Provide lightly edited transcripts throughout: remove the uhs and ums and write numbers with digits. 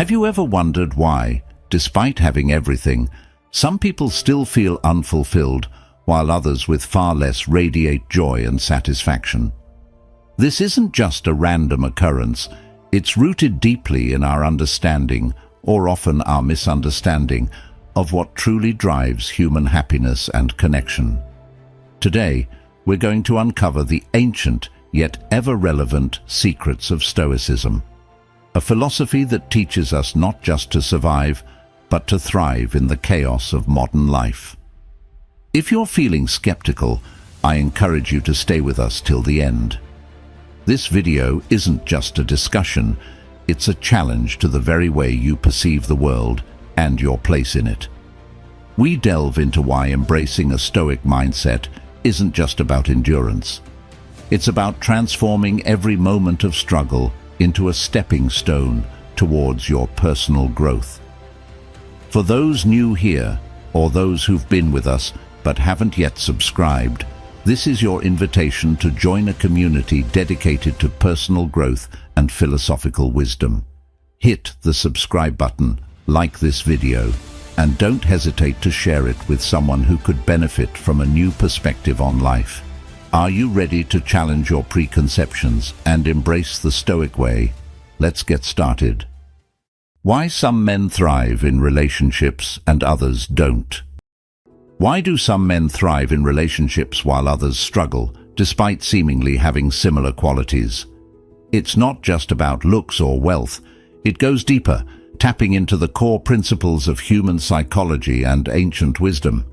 Have you ever wondered why, despite having everything, some people still feel unfulfilled, while others with far less radiate joy and satisfaction? This isn't just a random occurrence. It's rooted deeply in our understanding, or often our misunderstanding, of what truly drives human happiness and connection. Today, we're going to uncover the ancient, yet ever-relevant secrets of Stoicism, a philosophy that teaches us not just to survive, but to thrive in the chaos of modern life. If you're feeling skeptical, I encourage you to stay with us till the end. This video isn't just a discussion, it's a challenge to the very way you perceive the world and your place in it. We delve into why embracing a Stoic mindset isn't just about endurance. It's about transforming every moment of struggle into a stepping stone towards your personal growth. For those new here, or those who've been with us but haven't yet subscribed, this is your invitation to join a community dedicated to personal growth and philosophical wisdom. Hit the subscribe button, like this video, and don't hesitate to share it with someone who could benefit from a new perspective on life. Are you ready to challenge your preconceptions and embrace the Stoic way? Let's get started. Why some men thrive in relationships and others don't. Why do some men thrive in relationships while others struggle, despite seemingly having similar qualities? It's not just about looks or wealth. It goes deeper, tapping into the core principles of human psychology and ancient wisdom.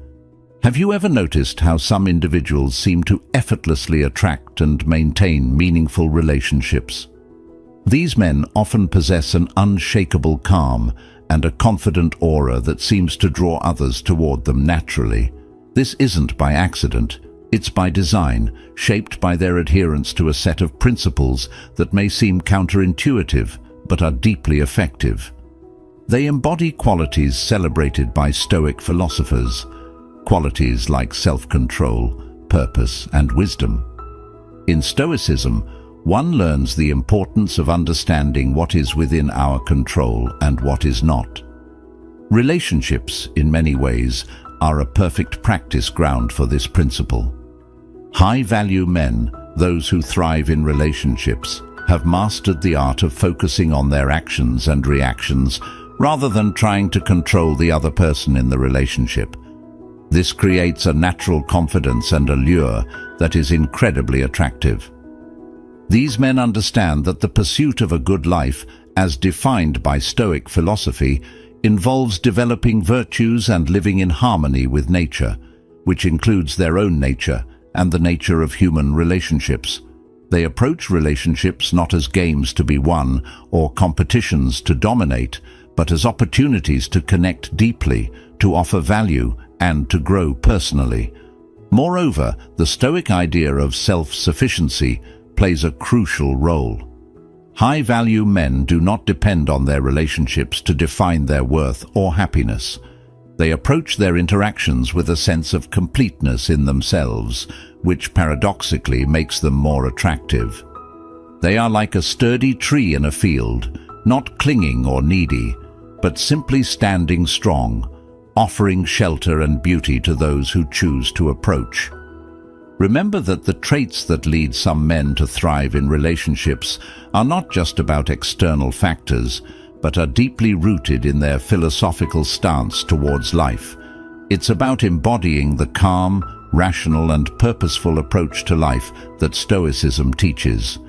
Have you ever noticed how some individuals seem to effortlessly attract and maintain meaningful relationships? These men often possess an unshakable calm and a confident aura that seems to draw others toward them naturally. This isn't by accident, it's by design, shaped by their adherence to a set of principles that may seem counterintuitive, but are deeply effective. They embody qualities celebrated by Stoic philosophers, qualities like self-control, purpose, and wisdom. In Stoicism, one learns the importance of understanding what is within our control and what is not. Relationships, in many ways, are a perfect practice ground for this principle. High-value men, those who thrive in relationships, have mastered the art of focusing on their actions and reactions rather than trying to control the other person in the relationship. This creates a natural confidence and allure that is incredibly attractive. These men understand that the pursuit of a good life, as defined by Stoic philosophy, involves developing virtues and living in harmony with nature, which includes their own nature and the nature of human relationships. They approach relationships not as games to be won or competitions to dominate, but as opportunities to connect deeply, to offer value, and to grow personally. Moreover, the Stoic idea of self-sufficiency plays a crucial role. High-value men do not depend on their relationships to define their worth or happiness. They approach their interactions with a sense of completeness in themselves, which paradoxically makes them more attractive. They are like a sturdy tree in a field, not clinging or needy, but simply standing strong, offering shelter and beauty to those who choose to approach. Remember that the traits that lead some men to thrive in relationships are not just about external factors, but are deeply rooted in their philosophical stance towards life. It's about embodying the calm, rational, and purposeful approach to life that Stoicism teaches.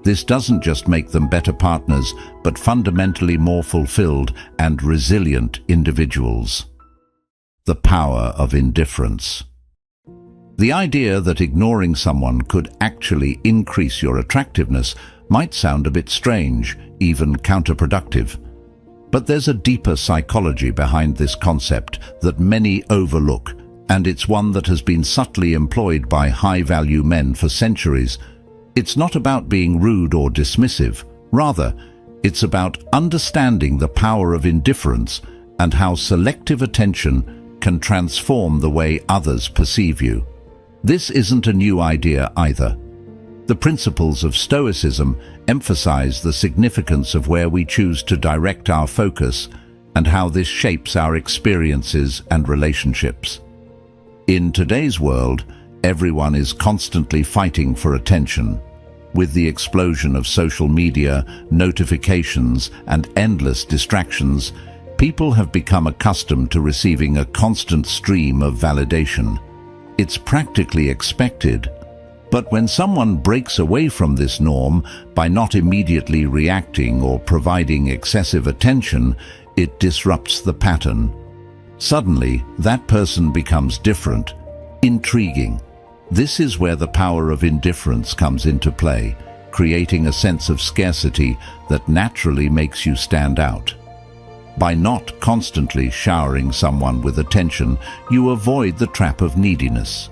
This doesn't just make them better partners, but fundamentally more fulfilled and resilient individuals. The power of indifference. The idea that ignoring someone could actually increase your attractiveness might sound a bit strange, even counterproductive. But there's a deeper psychology behind this concept that many overlook, and it's one that has been subtly employed by high-value men for centuries. It's not about being rude or dismissive. Rather, it's about understanding the power of indifference and how selective attention can transform the way others perceive you. This isn't a new idea either. The principles of Stoicism emphasize the significance of where we choose to direct our focus and how this shapes our experiences and relationships. In today's world, everyone is constantly fighting for attention. With the explosion of social media, notifications, and endless distractions, people have become accustomed to receiving a constant stream of validation. It's practically expected. But when someone breaks away from this norm by not immediately reacting or providing excessive attention, it disrupts the pattern. Suddenly, that person becomes different, intriguing. This is where the power of indifference comes into play, creating a sense of scarcity that naturally makes you stand out. By not constantly showering someone with attention, you avoid the trap of neediness.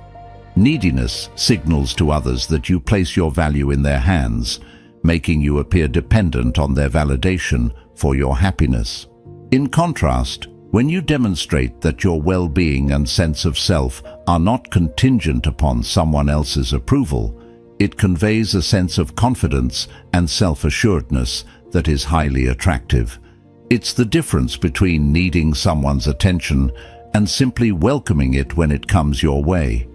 Neediness signals to others that you place your value in their hands, making you appear dependent on their validation for your happiness. In contrast, when you demonstrate that your well-being and sense of self are not contingent upon someone else's approval, it conveys a sense of confidence and self-assuredness that is highly attractive. It's the difference between needing someone's attention and simply welcoming it when it comes your way.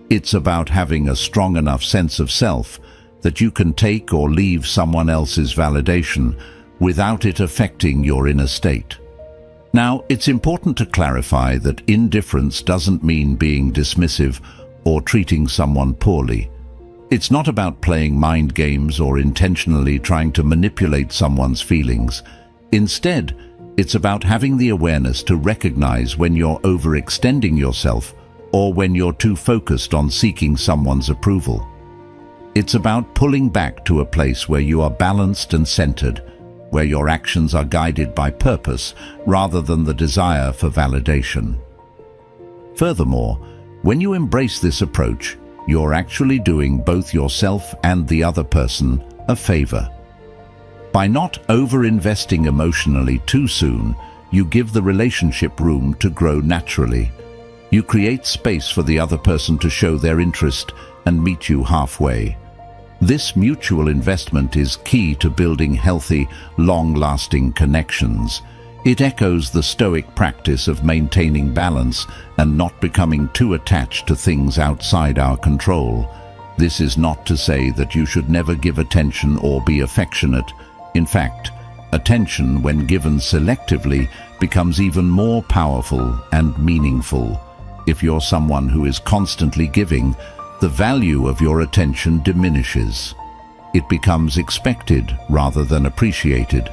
It's about having a strong enough sense of self that you can take or leave someone else's validation without it affecting your inner state. Now, it's important to clarify that indifference doesn't mean being dismissive or treating someone poorly. It's not about playing mind games or intentionally trying to manipulate someone's feelings. Instead, it's about having the awareness to recognize when you're overextending yourself or when you're too focused on seeking someone's approval. It's about pulling back to a place where you are balanced and centered, where your actions are guided by purpose rather than the desire for validation. Furthermore, when you embrace this approach, you're actually doing both yourself and the other person a favor. By not over-investing emotionally too soon, you give the relationship room to grow naturally. You create space for the other person to show their interest and meet you halfway. This mutual investment is key to building healthy, long-lasting connections. It echoes the Stoic practice of maintaining balance and not becoming too attached to things outside our control. This is not to say that you should never give attention or be affectionate. In fact, attention, when given selectively, becomes even more powerful and meaningful. If you're someone who is constantly giving, the value of your attention diminishes. It becomes expected rather than appreciated.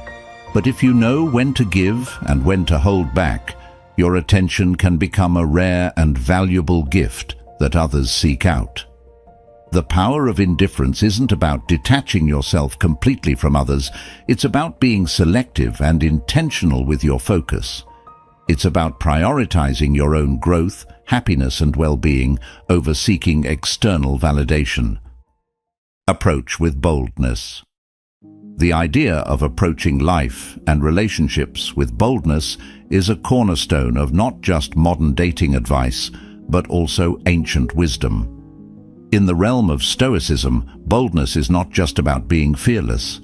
But if you know when to give and when to hold back, your attention can become a rare and valuable gift that others seek out. The power of indifference isn't about detaching yourself completely from others. It's about being selective and intentional with your focus. It's about prioritizing your own growth, happiness, and well-being over seeking external validation. Approach with boldness. The idea of approaching life and relationships with boldness is a cornerstone of not just modern dating advice, but also ancient wisdom. In the realm of Stoicism, boldness is not just about being fearless.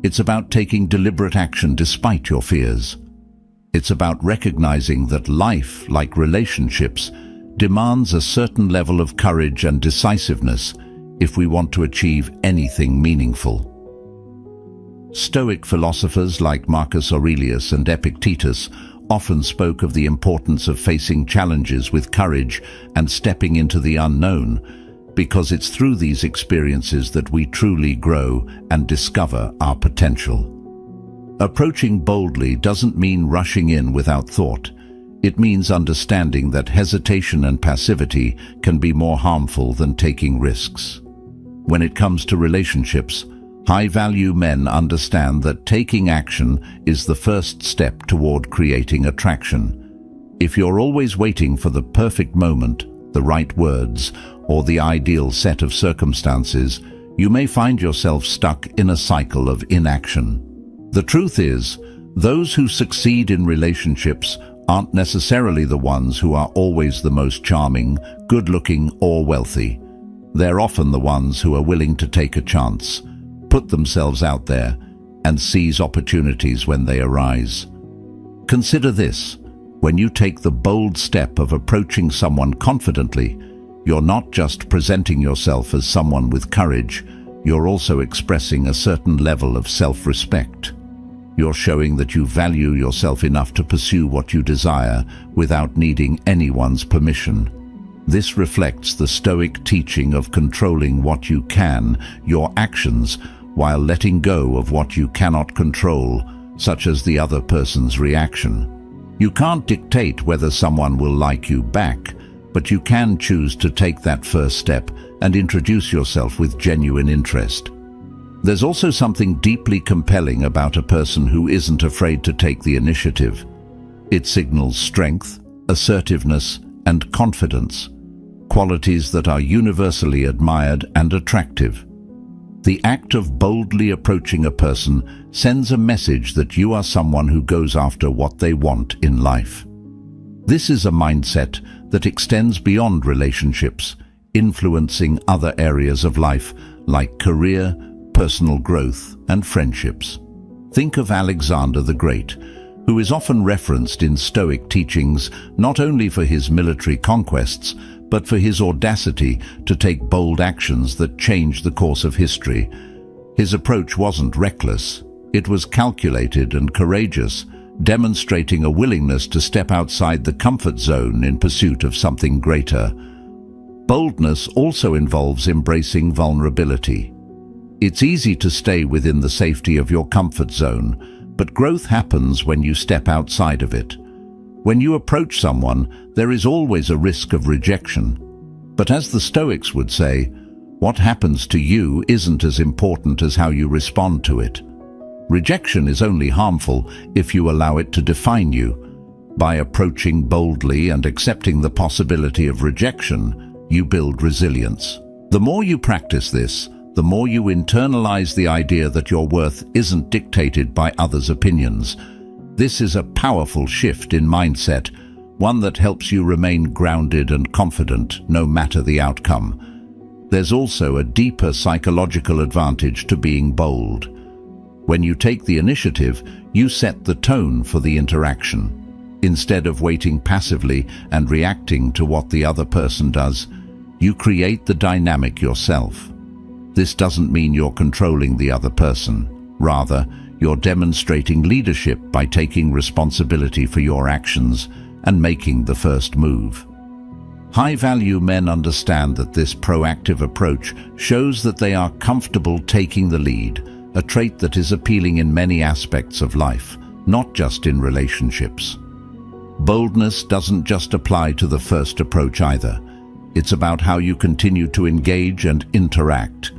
It's about taking deliberate action despite your fears. It's about recognizing that life, like relationships, demands a certain level of courage and decisiveness if we want to achieve anything meaningful. Stoic philosophers like Marcus Aurelius and Epictetus often spoke of the importance of facing challenges with courage and stepping into the unknown, because it's through these experiences that we truly grow and discover our potential. Approaching boldly doesn't mean rushing in without thought. It means understanding that hesitation and passivity can be more harmful than taking risks. When it comes to relationships, high-value men understand that taking action is the first step toward creating attraction. If you're always waiting for the perfect moment, the right words, or the ideal set of circumstances, you may find yourself stuck in a cycle of inaction. The truth is, those who succeed in relationships aren't necessarily the ones who are always the most charming, good-looking, or wealthy. They're often the ones who are willing to take a chance, put themselves out there, and seize opportunities when they arise. Consider this: when you take the bold step of approaching someone confidently, you're not just presenting yourself as someone with courage, you're also expressing a certain level of self-respect. You're showing that you value yourself enough to pursue what you desire without needing anyone's permission. This reflects the Stoic teaching of controlling what you can, your actions, while letting go of what you cannot control, such as the other person's reaction. You can't dictate whether someone will like you back, but you can choose to take that first step and introduce yourself with genuine interest. There's also something deeply compelling about a person who isn't afraid to take the initiative. It signals strength, assertiveness, and confidence, qualities that are universally admired and attractive. The act of boldly approaching a person sends a message that you are someone who goes after what they want in life. This is a mindset that extends beyond relationships, influencing other areas of life like career, personal growth, and friendships. Think of Alexander the Great, who is often referenced in Stoic teachings not only for his military conquests, but for his audacity to take bold actions that changed the course of history. His approach wasn't reckless, it was calculated and courageous, demonstrating a willingness to step outside the comfort zone in pursuit of something greater. Boldness also involves embracing vulnerability. It's easy to stay within the safety of your comfort zone, but growth happens when you step outside of it. When you approach someone, there is always a risk of rejection. But as the Stoics would say, what happens to you isn't as important as how you respond to it. Rejection is only harmful if you allow it to define you. By approaching boldly and accepting the possibility of rejection, you build resilience. The more you practice this, the more you internalize the idea that your worth isn't dictated by others' opinions. This is a powerful shift in mindset, one that helps you remain grounded and confident no matter the outcome. There's also a deeper psychological advantage to being bold. When you take the initiative, you set the tone for the interaction. Instead of waiting passively and reacting to what the other person does, you create the dynamic yourself. This doesn't mean you're controlling the other person. Rather, you're demonstrating leadership by taking responsibility for your actions and making the first move. High-value men understand that this proactive approach shows that they are comfortable taking the lead, a trait that is appealing in many aspects of life, not just in relationships. Boldness doesn't just apply to the first approach either. It's about how you continue to engage and interact.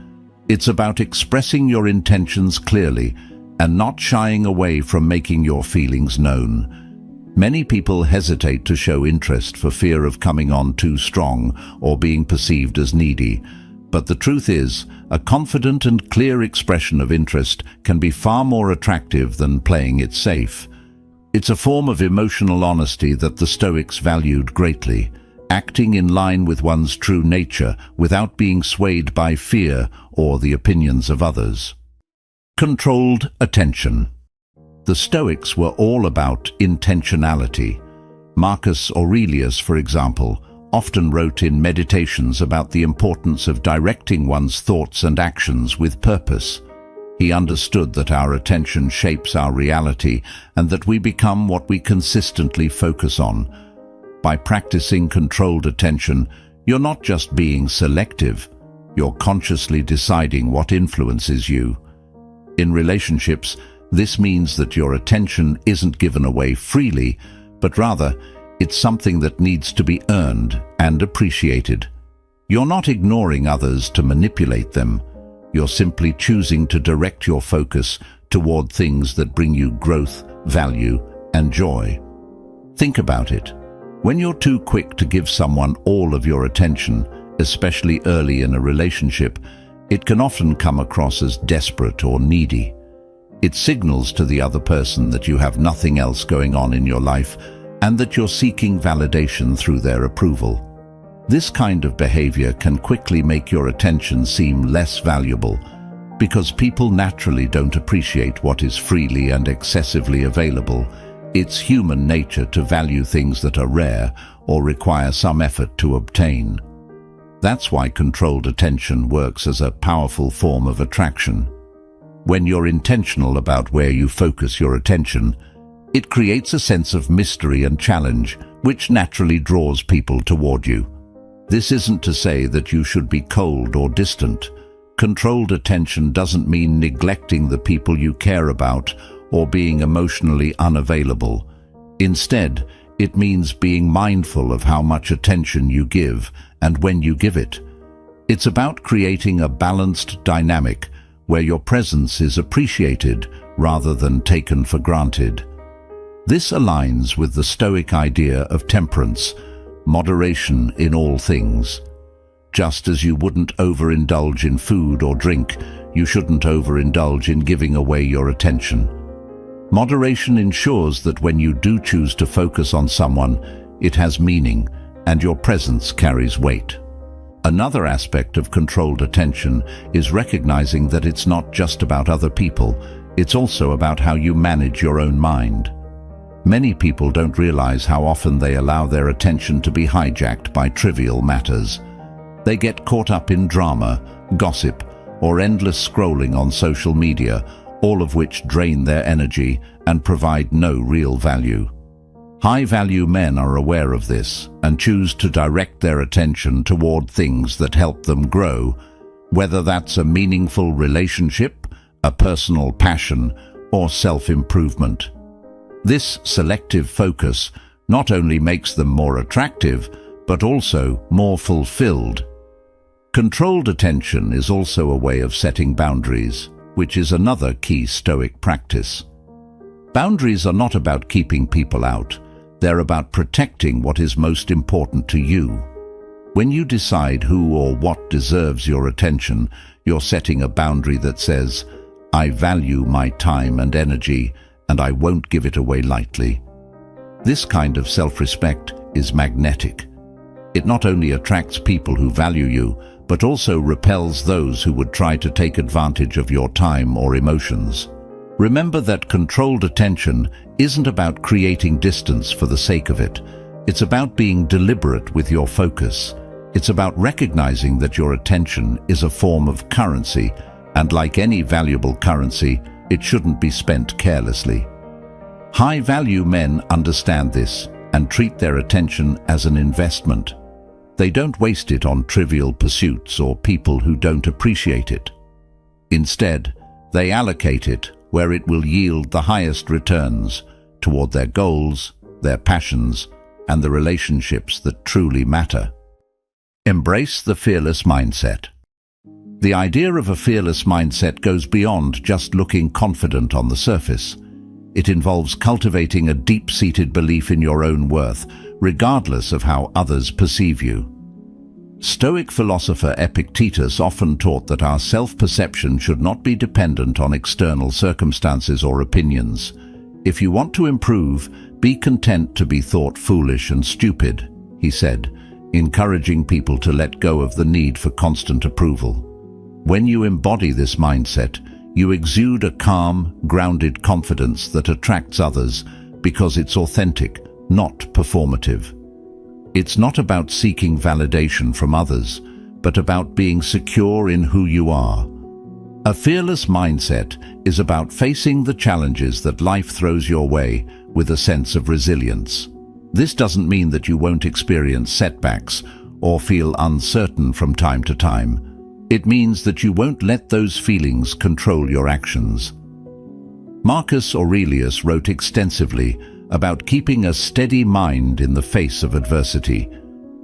It's about expressing your intentions clearly and not shying away from making your feelings known. Many people hesitate to show interest for fear of coming on too strong or being perceived as needy. But the truth is, a confident and clear expression of interest can be far more attractive than playing it safe. It's a form of emotional honesty that the Stoics valued greatly, acting in line with one's true nature without being swayed by fear or the opinions of others. Controlled attention. The Stoics were all about intentionality. Marcus Aurelius, for example, often wrote in Meditations about the importance of directing one's thoughts and actions with purpose. He understood that our attention shapes our reality and that we become what we consistently focus on. By practicing controlled attention, you're not just being selective, you're consciously deciding what influences you. In relationships, this means that your attention isn't given away freely, but rather, it's something that needs to be earned and appreciated. You're not ignoring others to manipulate them. You're simply choosing to direct your focus toward things that bring you growth, value, and joy. Think about it. When you're too quick to give someone all of your attention, especially early in a relationship, it can often come across as desperate or needy. It signals to the other person that you have nothing else going on in your life and that you're seeking validation through their approval. This kind of behavior can quickly make your attention seem less valuable because people naturally don't appreciate what is freely and excessively available. It's human nature to value things that are rare or require some effort to obtain. That's why controlled attention works as a powerful form of attraction. When you're intentional about where you focus your attention, it creates a sense of mystery and challenge, which naturally draws people toward you. This isn't to say that you should be cold or distant. Controlled attention doesn't mean neglecting the people you care about or being emotionally unavailable. Instead, it means being mindful of how much attention you give and when you give it. It's about creating a balanced dynamic where your presence is appreciated rather than taken for granted. This aligns with the Stoic idea of temperance, moderation in all things. Just as you wouldn't overindulge in food or drink, you shouldn't overindulge in giving away your attention. Moderation ensures that when you do choose to focus on someone, it has meaning and your presence carries weight. Another aspect of controlled attention is recognizing that it's not just about other people, it's also about how you manage your own mind. Many people don't realize how often they allow their attention to be hijacked by trivial matters. They get caught up in drama, gossip, or endless scrolling on social media, all of which drain their energy and provide no real value. High-value men are aware of this and choose to direct their attention toward things that help them grow, whether that's a meaningful relationship, a personal passion, or self-improvement. This selective focus not only makes them more attractive, but also more fulfilled. Controlled attention is also a way of setting boundaries, which is another key Stoic practice. Boundaries are not about keeping people out. They're about protecting what is most important to you. When you decide who or what deserves your attention, you're setting a boundary that says, "I value my time and energy, and I won't give it away lightly." This kind of self-respect is magnetic. It not only attracts people who value you, but also repels those who would try to take advantage of your time or emotions. Remember that controlled attention isn't about creating distance for the sake of it. It's about being deliberate with your focus. It's about recognizing that your attention is a form of currency, and like any valuable currency, it shouldn't be spent carelessly. High-value men understand this and treat their attention as an investment. They don't waste it on trivial pursuits or people who don't appreciate it. Instead, they allocate it where it will yield the highest returns toward their goals, their passions, and the relationships that truly matter. Embrace the fearless mindset. The idea of a fearless mindset goes beyond just looking confident on the surface. It involves cultivating a deep-seated belief in your own worth, regardless of how others perceive you. Stoic philosopher Epictetus often taught that our self-perception should not be dependent on external circumstances or opinions. If you want to improve, be content to be thought foolish and stupid, he said, encouraging people to let go of the need for constant approval. When you embody this mindset, you exude a calm, grounded confidence that attracts others because it's authentic, not performative. It's not about seeking validation from others, but about being secure in who you are. A fearless mindset is about facing the challenges that life throws your way with a sense of resilience. This doesn't mean that you won't experience setbacks or feel uncertain from time to time. It means that you won't let those feelings control your actions. Marcus Aurelius wrote extensively about keeping a steady mind in the face of adversity.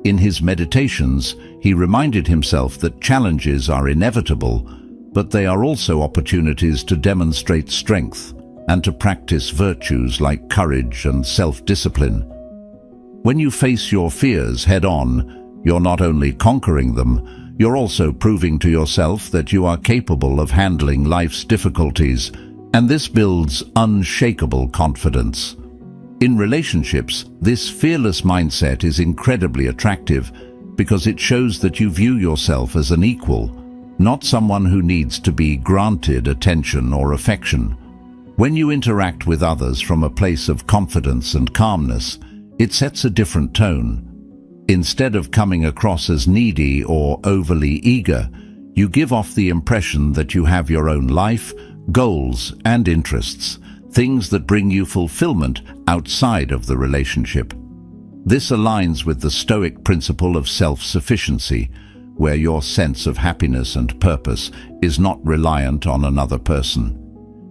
In his meditations, he reminded himself that challenges are inevitable, but they are also opportunities to demonstrate strength and to practice virtues like courage and self-discipline. When you face your fears head-on, you're not only conquering them, you're also proving to yourself that you are capable of handling life's difficulties, and this builds unshakable confidence. In relationships, this fearless mindset is incredibly attractive because it shows that you view yourself as an equal, not someone who needs to be granted attention or affection. When you interact with others from a place of confidence and calmness, it sets a different tone. Instead of coming across as needy or overly eager, you give off the impression that you have your own life, goals, and interests, things that bring you fulfillment outside of the relationship. This aligns with the Stoic principle of self-sufficiency, where your sense of happiness and purpose is not reliant on another person.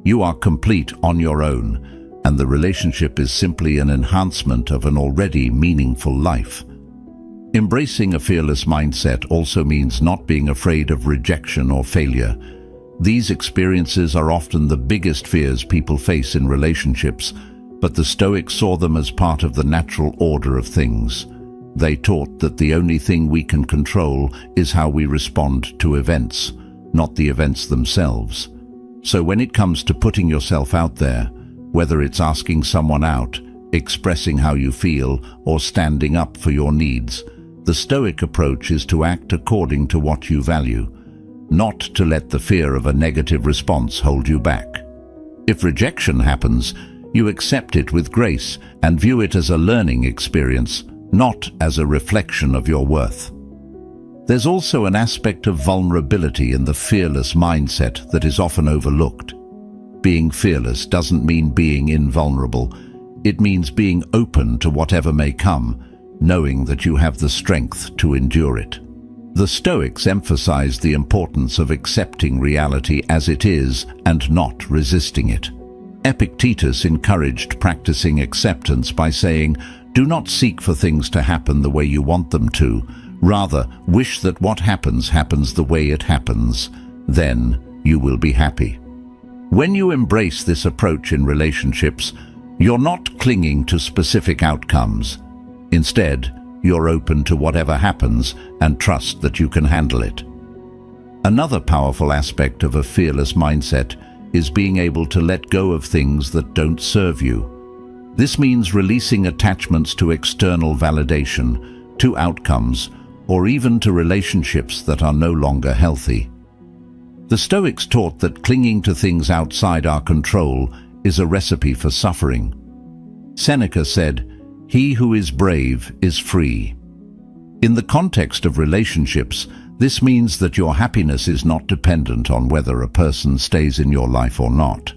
You are complete on your own, and the relationship is simply an enhancement of an already meaningful life. Embracing a fearless mindset also means not being afraid of rejection or failure. These experiences are often the biggest fears people face in relationships, but the Stoics saw them as part of the natural order of things. They taught that the only thing we can control is how we respond to events, not the events themselves. So when it comes to putting yourself out there, whether it's asking someone out, expressing how you feel, or standing up for your needs, the Stoic approach is to act according to what you value, not to let the fear of a negative response hold you back. If rejection happens, you accept it with grace and view it as a learning experience, not as a reflection of your worth. There's also an aspect of vulnerability in the fearless mindset that is often overlooked. Being fearless doesn't mean being invulnerable. It means being open to whatever may come, knowing that you have the strength to endure it. The Stoics emphasize the importance of accepting reality as it is and not resisting it. Epictetus encouraged practicing acceptance by saying, "Do not seek for things to happen the way you want them to. Rather, wish that what happens happens the way it happens. Then you will be happy." When you embrace this approach in relationships, you're not clinging to specific outcomes. Instead, you're open to whatever happens and trust that you can handle it. Another powerful aspect of a fearless mindset is being able to let go of things that don't serve you. This means releasing attachments to external validation, to outcomes, or even to relationships that are no longer healthy. The Stoics taught that clinging to things outside our control is a recipe for suffering. Seneca said, "He who is brave is free." In the context of relationships, this means that your happiness is not dependent on whether a person stays in your life or not.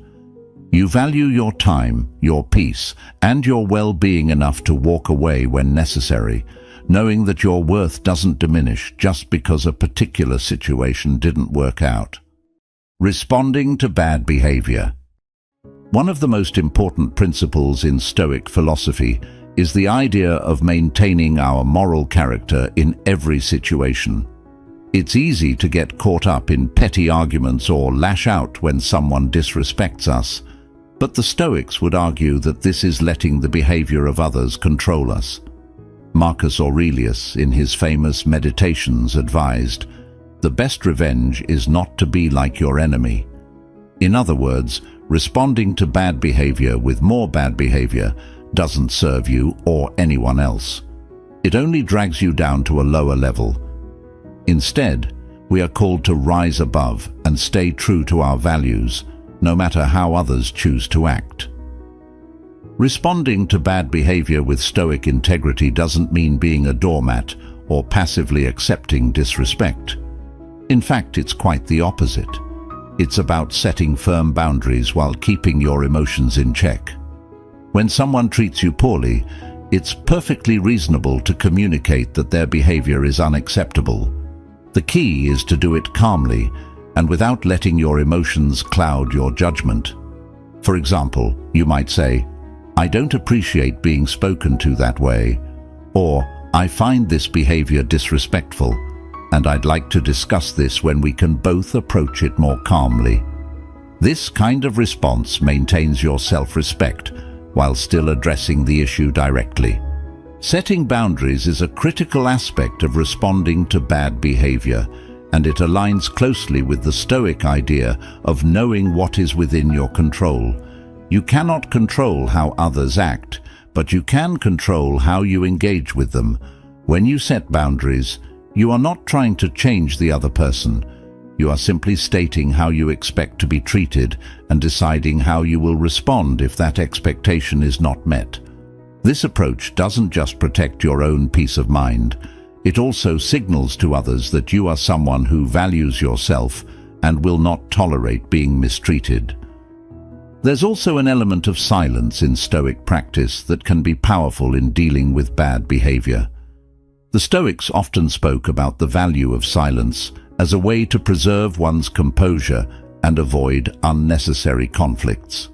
You value your time, your peace, and your well-being enough to walk away when necessary, knowing that your worth doesn't diminish just because a particular situation didn't work out. Responding to bad behavior. One of the most important principles in Stoic philosophy is the idea of maintaining our moral character in every situation. It's easy to get caught up in petty arguments or lash out when someone disrespects us, but the Stoics would argue that this is letting the behavior of others control us. Marcus Aurelius, in his famous Meditations, advised, "The best revenge is not to be like your enemy." In other words, responding to bad behavior with more bad behavior doesn't serve you or anyone else. It only drags you down to a lower level. Instead, we are called to rise above and stay true to our values, no matter how others choose to act. Responding to bad behavior with Stoic integrity doesn't mean being a doormat or passively accepting disrespect. In fact, it's quite the opposite. It's about setting firm boundaries while keeping your emotions in check. When someone treats you poorly, it's perfectly reasonable to communicate that their behavior is unacceptable. The key is to do it calmly and without letting your emotions cloud your judgment. For example, you might say, "I don't appreciate being spoken to that way," or "I find this behavior disrespectful, and I'd like to discuss this when we can both approach it more calmly." This kind of response maintains your self-respect while still addressing the issue directly. Setting boundaries is a critical aspect of responding to bad behavior, and it aligns closely with the Stoic idea of knowing what is within your control. You cannot control how others act, but you can control how you engage with them. When you set boundaries, you are not trying to change the other person. You are simply stating how you expect to be treated and deciding how you will respond if that expectation is not met. This approach doesn't just protect your own peace of mind, it also signals to others that you are someone who values yourself and will not tolerate being mistreated. There's also an element of silence in Stoic practice that can be powerful in dealing with bad behavior. The Stoics often spoke about the value of silence as a way to preserve one's composure and avoid unnecessary conflicts.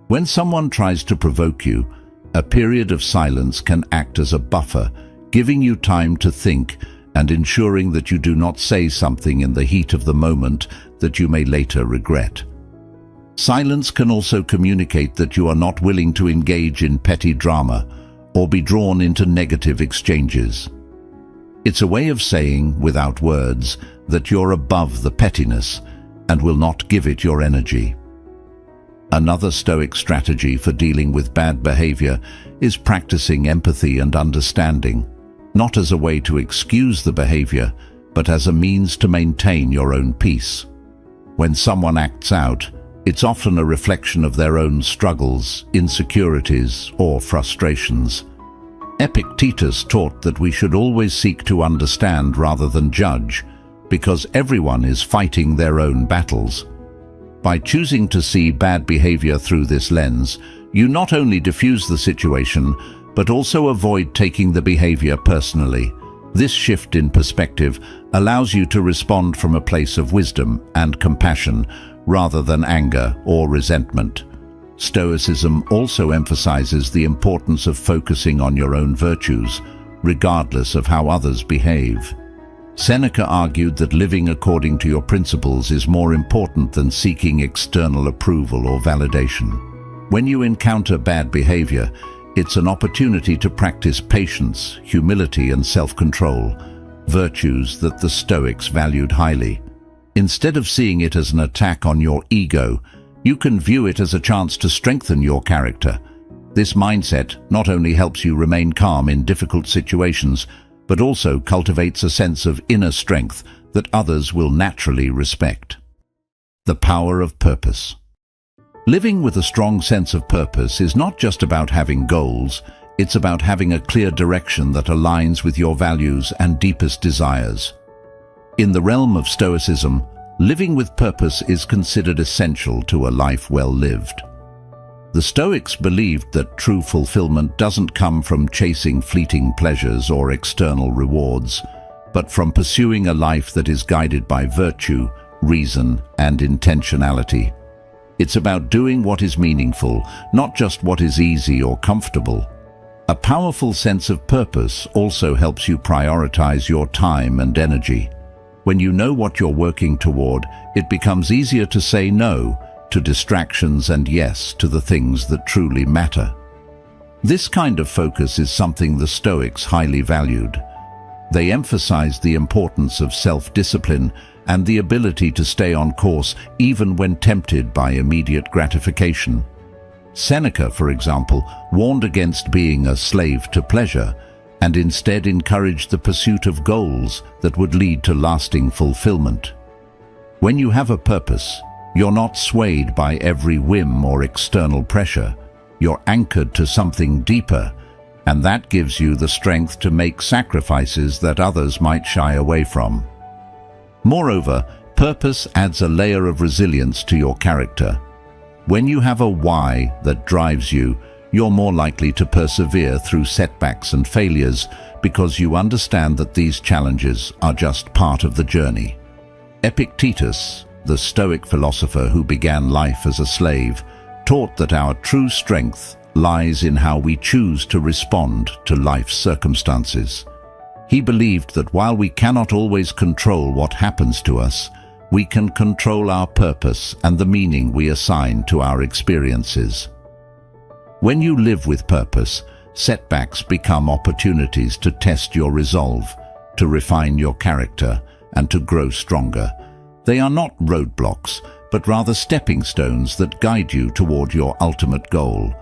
When someone tries to provoke you, a period of silence can act as a buffer, giving you time to think and ensuring that you do not say something in the heat of the moment that you may later regret. Silence can also communicate that you are not willing to engage in petty drama or be drawn into negative exchanges. It's a way of saying, without words, that you're above the pettiness and will not give it your energy. Another Stoic strategy for dealing with bad behavior is practicing empathy and understanding, not as a way to excuse the behavior, but as a means to maintain your own peace. When someone acts out, it's often a reflection of their own struggles, insecurities, or frustrations. Epictetus taught that we should always seek to understand rather than judge, because everyone is fighting their own battles. By choosing to see bad behavior through this lens, you not only diffuse the situation, but also avoid taking the behavior personally. This shift in perspective allows you to respond from a place of wisdom and compassion rather than anger or resentment. Stoicism also emphasizes the importance of focusing on your own virtues, regardless of how others behave. Seneca argued that living according to your principles is more important than seeking external approval or validation. When you encounter bad behavior, it's an opportunity to practice patience, humility, and self-control, virtues that the Stoics valued highly. Instead of seeing it as an attack on your ego, you can view it as a chance to strengthen your character. This mindset not only helps you remain calm in difficult situations, but also cultivates a sense of inner strength that others will naturally respect. The power of purpose. Living with a strong sense of purpose is not just about having goals, it's about having a clear direction that aligns with your values and deepest desires. In the realm of Stoicism, living with purpose is considered essential to a life well lived. The Stoics believed that true fulfillment doesn't come from chasing fleeting pleasures or external rewards, but from pursuing a life that is guided by virtue, reason, and intentionality. It's about doing what is meaningful, not just what is easy or comfortable. A powerful sense of purpose also helps you prioritize your time and energy. When you know what you're working toward, it becomes easier to say no to distractions and yes to the things that truly matter. This kind of focus is something the Stoics highly valued. They emphasized the importance of self-discipline and the ability to stay on course even when tempted by immediate gratification. Seneca, for example, warned against being a slave to pleasure and instead encouraged the pursuit of goals that would lead to lasting fulfillment. When you have a purpose, you're not swayed by every whim or external pressure. You're anchored to something deeper, and that gives you the strength to make sacrifices that others might shy away from. Moreover, purpose adds a layer of resilience to your character. When you have a why that drives you, you're more likely to persevere through setbacks and failures because you understand that these challenges are just part of the journey. Epictetus, the Stoic philosopher who began life as a slave, taught that our true strength lies in how we choose to respond to life's circumstances. He believed that while we cannot always control what happens to us, we can control our purpose and the meaning we assign to our experiences. When you live with purpose, setbacks become opportunities to test your resolve, to refine your character, and to grow stronger. They are not roadblocks, but rather stepping stones that guide you toward your ultimate goal.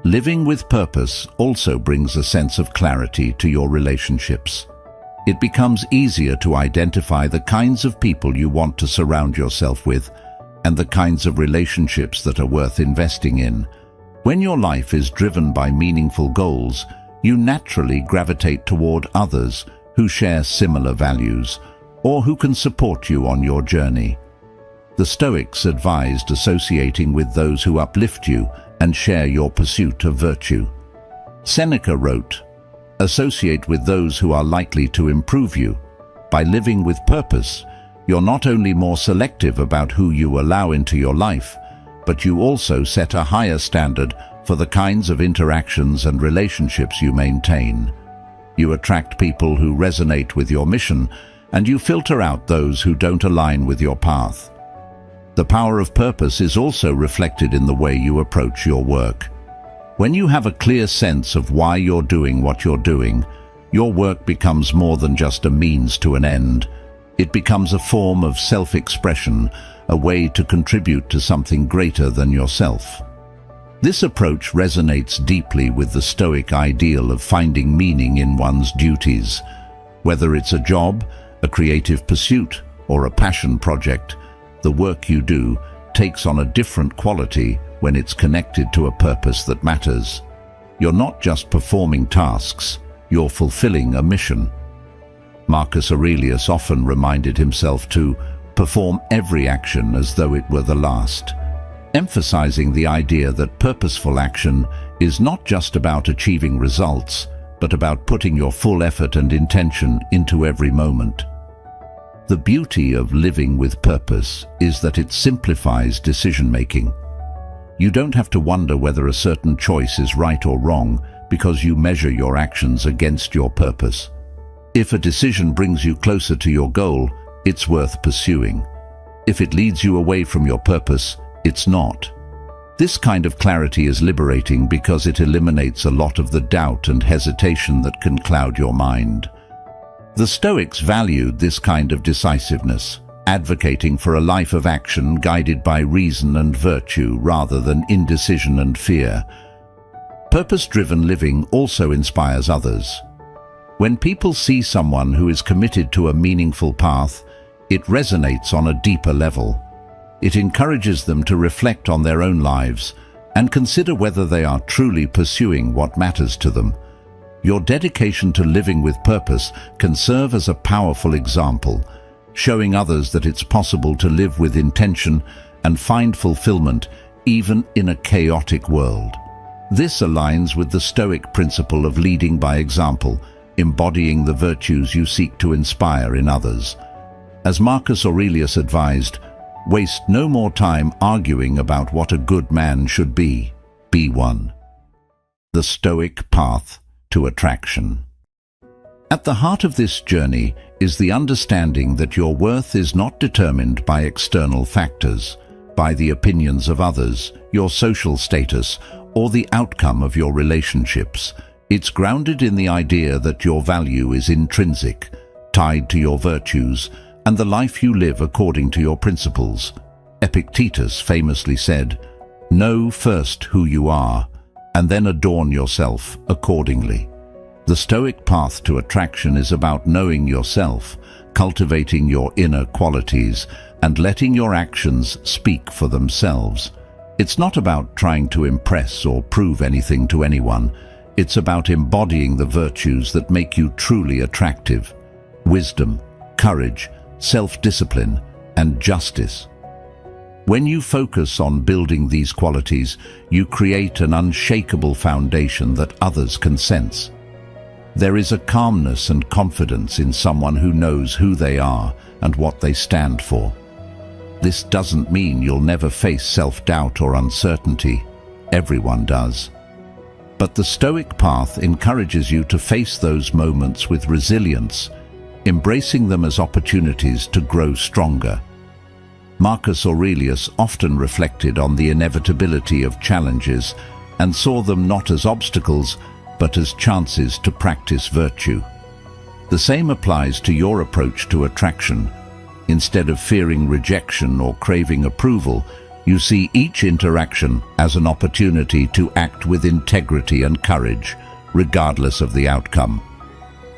Living with purpose also brings a sense of clarity to your relationships. It becomes easier to identify the kinds of people you want to surround yourself with and the kinds of relationships that are worth investing in. When your life is driven by meaningful goals, you naturally gravitate toward others who share similar values or who can support you on your journey. The Stoics advised associating with those who uplift you and share your pursuit of virtue. Seneca wrote, "Associate with those who are likely to improve you. By living with purpose, you're not only more selective about who you allow into your life, but you also set a higher standard for the kinds of interactions and relationships you maintain. You attract people who resonate with your mission, and you filter out those who don't align with your path." The power of purpose is also reflected in the way you approach your work. When you have a clear sense of why you're doing what you're doing, your work becomes more than just a means to an end. It becomes a form of self-expression, a way to contribute to something greater than yourself. This approach resonates deeply with the Stoic ideal of finding meaning in one's duties. Whether it's a job, a creative pursuit, or a passion project, the work you do takes on a different quality when it's connected to a purpose that matters. You're not just performing tasks, you're fulfilling a mission. Marcus Aurelius often reminded himself to perform every action as though it were the last, emphasizing the idea that purposeful action is not just about achieving results, but about putting your full effort and intention into every moment. The beauty of living with purpose is that it simplifies decision-making. You don't have to wonder whether a certain choice is right or wrong because you measure your actions against your purpose. If a decision brings you closer to your goal, it's worth pursuing. If it leads you away from your purpose, it's not. This kind of clarity is liberating because it eliminates a lot of the doubt and hesitation that can cloud your mind. The Stoics valued this kind of decisiveness, advocating for a life of action guided by reason and virtue rather than indecision and fear. Purpose-driven living also inspires others. When people see someone who is committed to a meaningful path, it resonates on a deeper level. It encourages them to reflect on their own lives and consider whether they are truly pursuing what matters to them. Your dedication to living with purpose can serve as a powerful example, showing others that it's possible to live with intention and find fulfillment even in a chaotic world. This aligns with the Stoic principle of leading by example, embodying the virtues you seek to inspire in others. As Marcus Aurelius advised, waste no more time arguing about what a good man should be. Be one. The Stoic path to attraction. At the heart of this journey is the understanding that your worth is not determined by external factors, by the opinions of others, your social status, or the outcome of your relationships. It's grounded in the idea that your value is intrinsic, tied to your virtues, and the life you live according to your principles. Epictetus famously said, "Know first who you are, and then adorn yourself accordingly." The Stoic path to attraction is about knowing yourself, cultivating your inner qualities, and letting your actions speak for themselves. It's not about trying to impress or prove anything to anyone. It's about embodying the virtues that make you truly attractive: wisdom, courage, self-discipline, and justice. When you focus on building these qualities, you create an unshakable foundation that others can sense. There is a calmness and confidence in someone who knows who they are and what they stand for. This doesn't mean you'll never face self-doubt or uncertainty. Everyone does. But the Stoic path encourages you to face those moments with resilience, embracing them as opportunities to grow stronger. Marcus Aurelius often reflected on the inevitability of challenges and saw them not as obstacles, but as chances to practice virtue. The same applies to your approach to attraction. Instead of fearing rejection or craving approval, You see each interaction as an opportunity to act with integrity and courage, regardless of the outcome.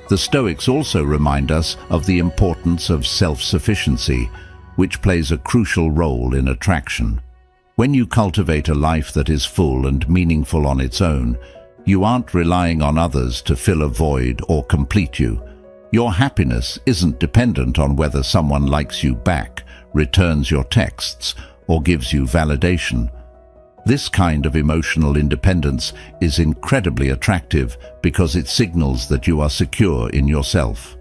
The Stoics also remind us of the importance of self-sufficiency, which plays a crucial role in attraction. When you cultivate a life that is full and meaningful on its own, you aren't relying on others to fill a void or complete you. Your happiness isn't dependent on whether someone likes you back, returns your texts, or gives you validation. This kind of emotional independence is incredibly attractive because it signals that you are secure in yourself.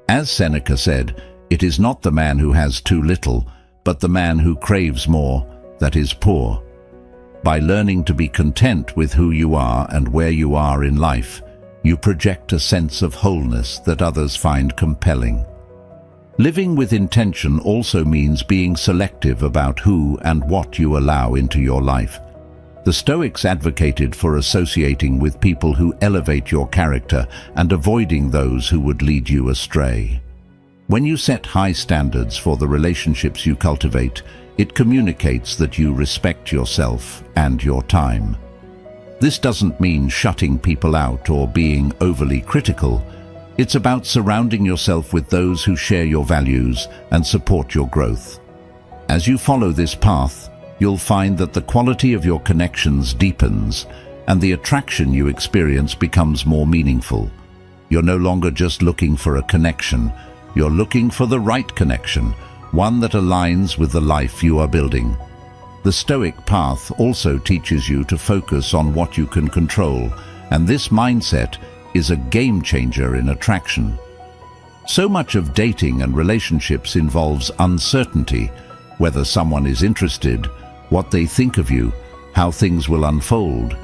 As Seneca said, it is not the man who has too little, but the man who craves more that is poor. By learning to be content with who you are and where you are in life, you project a sense of wholeness that others find compelling. Living with intention also means being selective about who and what you allow into your life. The Stoics advocated for associating with people who elevate your character and avoiding those who would lead you astray. When you set high standards for the relationships you cultivate, it communicates that you respect yourself and your time. This doesn't mean shutting people out or being overly critical. It's about surrounding yourself with those who share your values and support your growth. As you follow this path, you'll find that the quality of your connections deepens and the attraction you experience becomes more meaningful. You're no longer just looking for a connection, you're looking for the right connection, one that aligns with the life you are building. The Stoic path also teaches you to focus on what you can control, and this mindset is a game changer in attraction. So much of dating and relationships involves uncertainty, whether someone is interested, what they think of you, how things will unfold.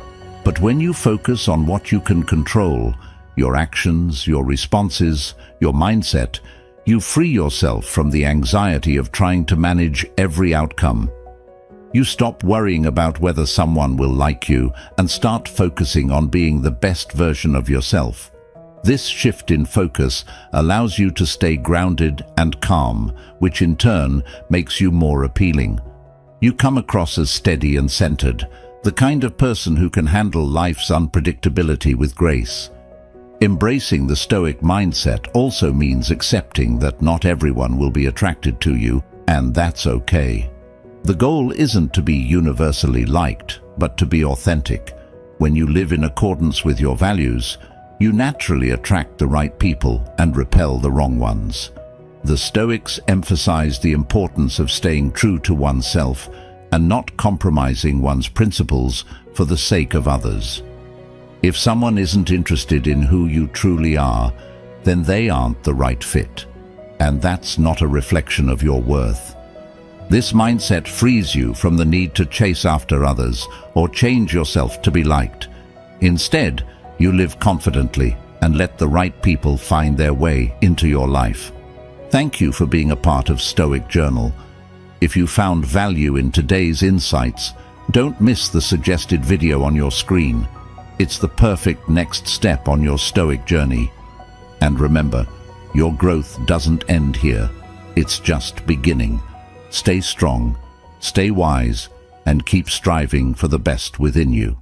But when you focus on what you can control, your actions, your responses, your mindset, you free yourself from the anxiety of trying to manage every outcome. You stop worrying about whether someone will like you and start focusing on being the best version of yourself. This shift in focus allows you to stay grounded and calm, which in turn makes you more appealing. You come across as steady and centered, the kind of person who can handle life's unpredictability with grace. Embracing the Stoic mindset also means accepting that not everyone will be attracted to you, and that's okay. The goal isn't to be universally liked, but to be authentic. When you live in accordance with your values, you naturally attract the right people and repel the wrong ones. The Stoics emphasize the importance of staying true to oneself and not compromising one's principles for the sake of others. If someone isn't interested in who you truly are, then they aren't the right fit, and that's not a reflection of your worth. This mindset frees you from the need to chase after others or change yourself to be liked. Instead, you live confidently and let the right people find their way into your life. Thank you for being a part of Stoic Journal. If you found value in today's insights, don't miss the suggested video on your screen. It's the perfect next step on your Stoic journey. And remember, your growth doesn't end here. It's just beginning. Stay strong, stay wise, and keep striving for the best within you.